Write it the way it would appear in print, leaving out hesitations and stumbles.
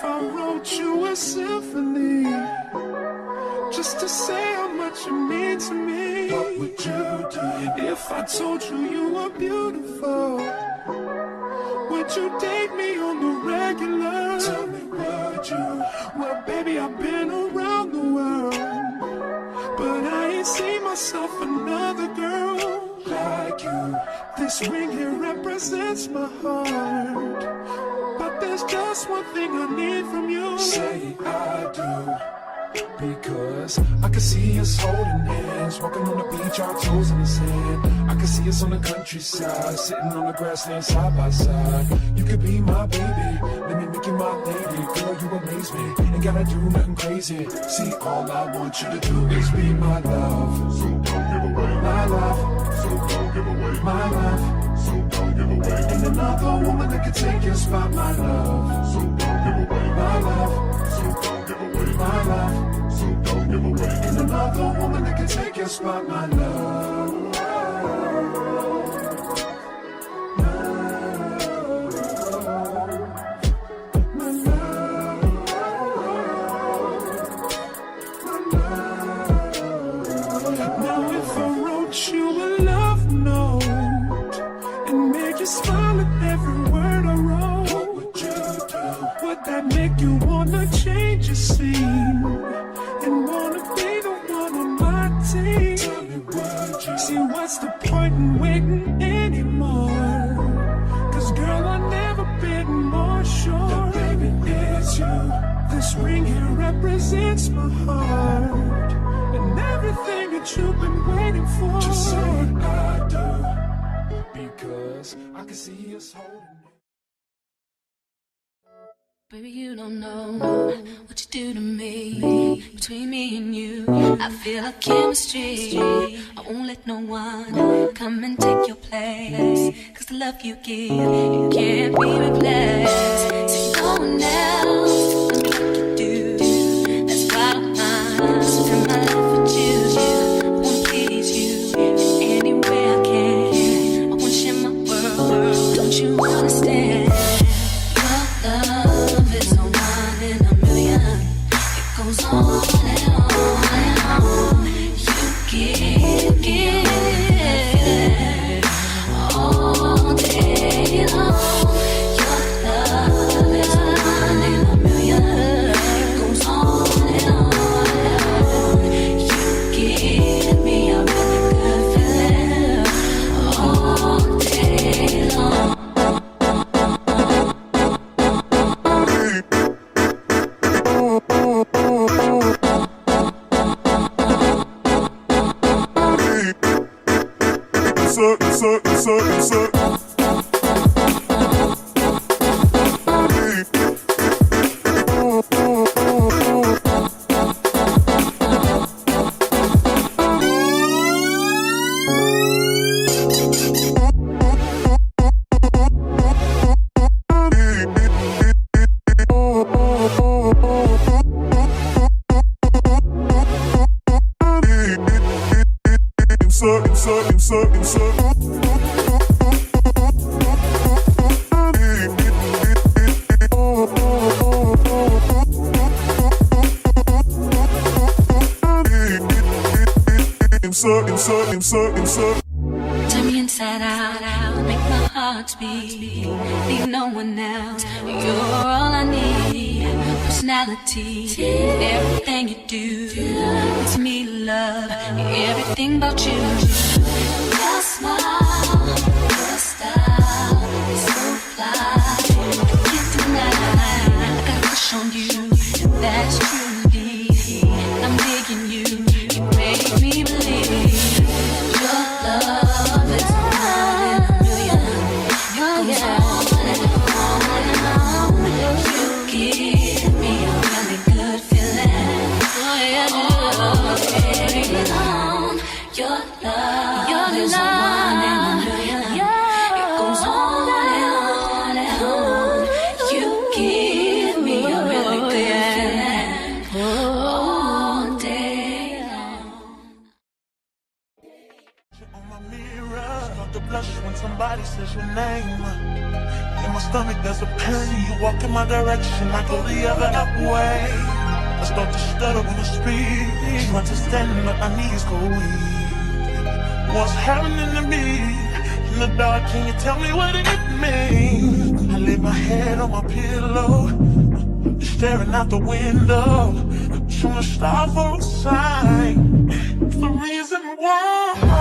if I wrote you a symphony just to say how much you mean to me? What would you do if I told you you were beautiful? Would you date me on the regular? Tell me, would you? Well, baby, I've been around the world, but I ain't seen myself another girl like you. This ring here represents my heart, but there's just one thing I need from you. Say I do. Because I can see us holding hands, walking on the beach, our toes in the sand. I can see us on the countryside, sitting on the grassland side by side. You could be my baby, let me make you my lady. Girl, you amaze me, ain't gotta do nothing crazy. See, all I want you to do is be my love. So don't give away my love. So don't give away my love. So don't give away. Ain't another woman that can take your spot, my love. So don't give away my love. So don't give away my love. So don't give away. Ain't another woman that can take your spot, my love. Now if I wrote you a love note and made you smile at every word I wrote, what would you do? Would that make you wanna change your scene and wanna be the one on my team? Tell me, would you? See, what's the point in waiting anymore? Cause girl, I've never been more sure that baby it's you. This ring here represents my heart and everything that you've been waiting for. Just say I do, because I can see us holding it. Baby, you don't know what you do to me. Between me and you, I feel a chemistry. I won't let no one come and take your place. Cause the love you give, it can't be replaced. See, no one else does what you do. That's why I'm mine. Spend my life with you. I wanna please you any way I can. I wanna share my world. Don't you understand? Your love is a one in a million. It goes on and on and on. You give all day long. Your love is a one in a million. It goes on and on and on. You give me a really good feeling all day long. Turn me inside out, make my heart beat. Need no one else, you're all I need. Personality, everything you do, it's me love, everything about you. Your smile, your style, so fly. I can't deny, I got a crush on you, and that's truly. I'm digging you, you make me believe. Your love is one in a million. It goes on and on. You give me a really good feeling. Oh yeah, all day long. Your love is one in when somebody says your name. In my stomach there's a pain. You walk in my direction, I go the other way. I start to stutter when I speak. You understand but my knees go weak. What's happening to me? In the dark, can you tell me what it means? I lay my head on my pillow, staring out the window, trying to stop for a sign. It's the reason why